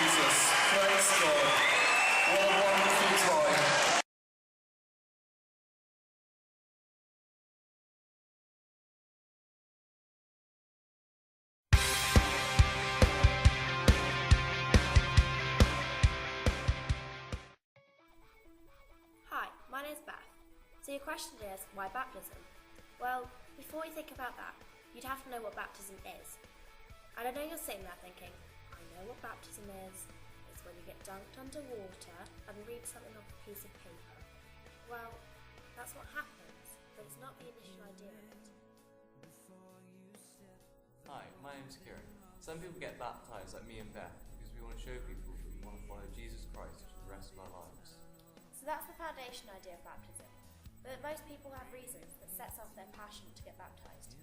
Jesus. Praise God. What a wonderful time. Hi, my name's Beth. So your question is, why baptism? Well, before you think about that, you'd have to know what baptism is. And I know you're sitting there thinking, I know what baptism is. It's when you get dunked under water and read something off a piece of paper. Well, that's what happens, but it's not the initial idea of it. Hi, my name's Kieran. Some people get baptised like me and Beth because we want to show people that we want to follow Jesus Christ for the rest of our lives. So that's the foundation idea of baptism. But most people have reasons that sets off their passion to get baptised.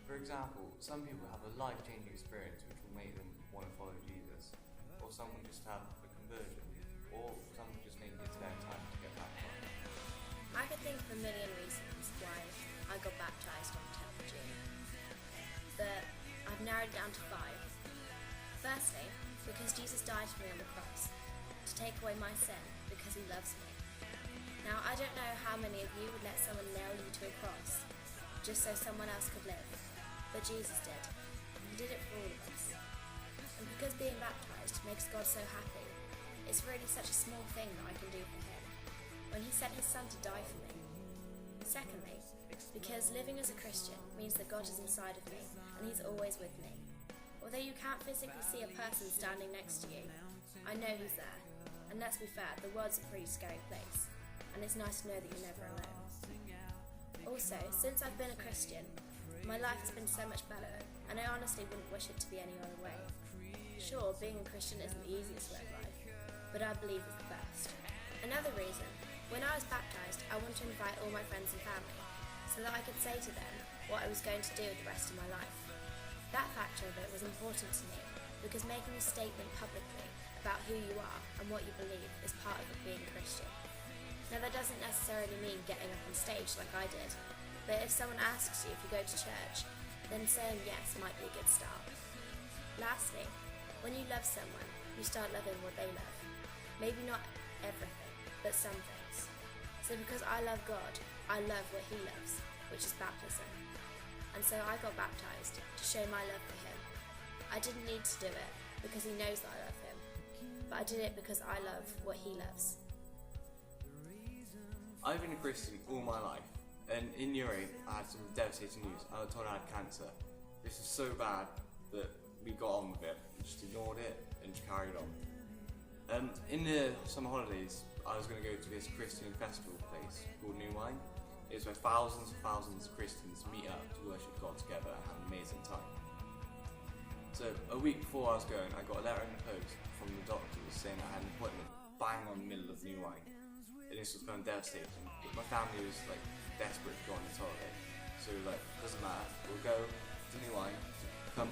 For example, some people have a life-changing experience which will make them want to follow Jesus, or some will just have a conversion, or some will just need a spare time to get baptised. I could think of a million reasons why I got baptised on the 10th of June, but I've narrowed it down to 5. Firstly, because Jesus died for me on the cross, to take away my sin because he loves me. Now, I don't know how many of you would let someone nail you to a cross just so someone else could live, but Jesus did. He did it for all of us. And because being baptised makes God so happy, it's really such a small thing that I can do for him, when he sent his son to die for me. Secondly, because living as a Christian means that God is inside of me, and he's always with me. Although you can't physically see a person standing next to you, I know he's there. And let's be fair, the world's a pretty scary place, and it's nice to know that you're never alone. Also, since I've been a Christian, my life has been so much better, and I honestly wouldn't wish it to be any other way. Sure, being a Christian isn't the easiest way of life, but I believe it's the best. Another reason, when I was baptised, I wanted to invite all my friends and family, so that I could say to them what I was going to do with the rest of my life. That factor of it was important to me, because making a statement publicly about who you are and what you believe is part of being a Christian. Now, that doesn't necessarily mean getting up on stage like I did, but if someone asks you if you go to church, then saying yes might be a good start. Lastly, when you love someone, you start loving what they love. Maybe not everything, but some things. So because I love God, I love what he loves, which is baptism. And so I got baptised to show my love for him. I didn't need to do it because he knows that I love him, but I did it because I love what he loves. I've been a Christian all my life, and in year 8 I had some devastating news. I was told I had cancer. This was so bad that we got on with it, just ignored it and just carried on. In the summer holidays, I was going to go to this Christian festival place called New Wine. It's where thousands and thousands of Christians meet up to worship God together and have an amazing time. So a week before I was going, I got a letter in the post from the doctors saying I had an appointment bang on the middle of New Wine. And this was kind of devastating. My family was like desperate to go on this holiday. So like, doesn't matter, we'll go to New Wine, come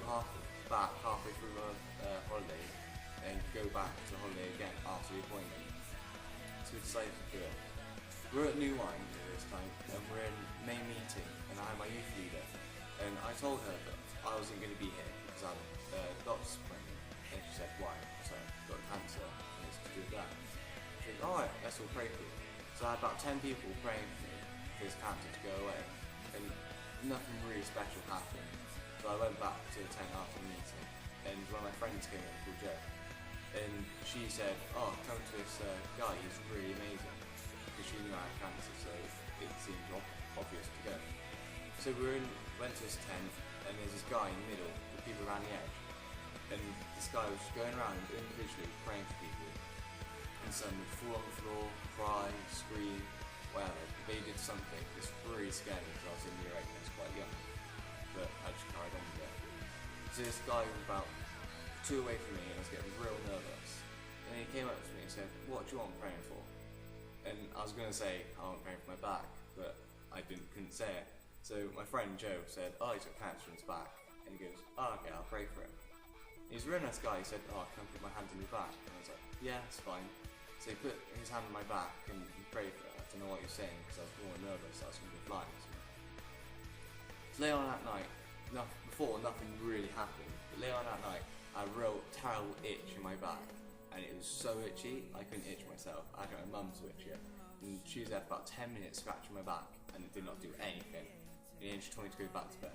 back halfway through our holiday, and go back to holiday again after the appointment. So we decided to do it. We're at New Wine at this time, and we're in main meeting, and I had my youth leader, and I told her that I wasn't going to be here because I had a doctor's appointment, and she said, why? So I've got cancer, and it's to do with that. She said, alright, let's all pray for you. So I had about 10 people praying for me for this cancer to go away, and nothing really special happened. So I went back to the tent after the meeting, and one of my friends came in called Joe, and she said, oh, come to this guy, he's really amazing. Because she knew I had cancer, so it seemed obvious to go. So we went to this tent, and there's this guy in the middle with people around the edge. And this guy was just going around individually praying for people. And some would fall on the floor, cry, scream, whatever. They did something. It's really scary because I was in year 8 and I was quite young. But I just carried on with it. So this guy was about 2 away from me and I was getting real nervous. And he came up to me and said, what do you want praying for? And I was going to say, I want praying for my back, but I couldn't say it. So my friend Joe said, oh, he's got cancer in his back. And he goes, oh, okay, I'll pray for him. He's a really nice guy. He said, oh, can I put my hand on your back? And I was like, yeah, it's fine. So he put his hand on my back and he prayed for it. I don't know what he was saying because I was more nervous. I was going to be flying. So later on that night, before nothing really happened, but later on that night, I had a real terrible itch in my back, and it was so itchy I couldn't itch myself. I got my mum to itch it, and she was there for about 10 minutes scratching my back, and it did not do anything. And then she told me to go back to bed.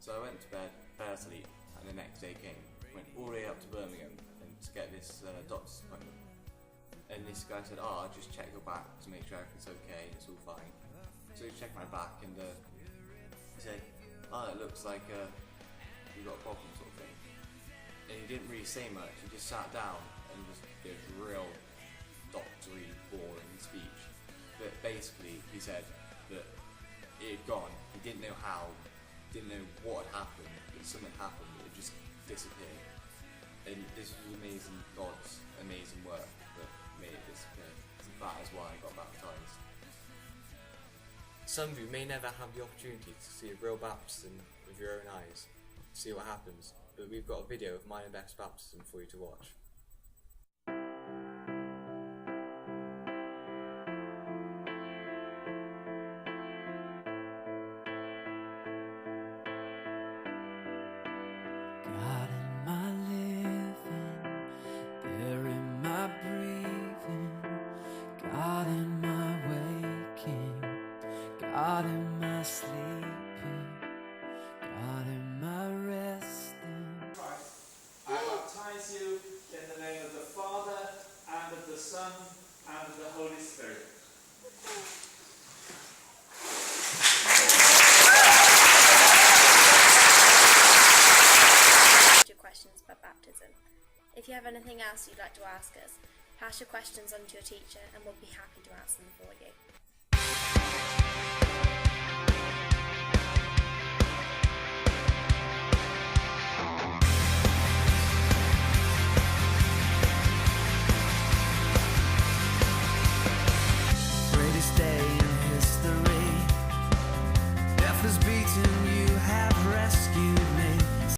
So I went to bed, fell asleep, and the next day came. Went all the way up to Birmingham and to get this doctor's appointment. And this guy said, "Oh, I'll just check your back to make sure everything's okay, it's all fine." So he checked my back and he said, "Oh, it looks like you've got a problem," sort of thing. And he didn't really say much, he just sat down and just gave a real doctory, boring speech. But basically, he said that it had gone, he didn't know how, didn't know what had happened, but something happened, it just disappeared. And this was amazing, God's amazing work that made it disappear. So that is why I got baptised. Some of you may never have the opportunity to see a real baptism with your own eyes, to see what happens, but we've got a video of mine and Beth's baptism for you to watch. God in my living, there in my breathing, God in my waking, God in my sleeping, God in my resting. I baptize you in the name of the Father, and of the Son, and of the Holy Spirit. Your questions about baptism. If you have anything else you'd like to ask us, pass your questions on to your teacher and we'll be happy to answer them for you.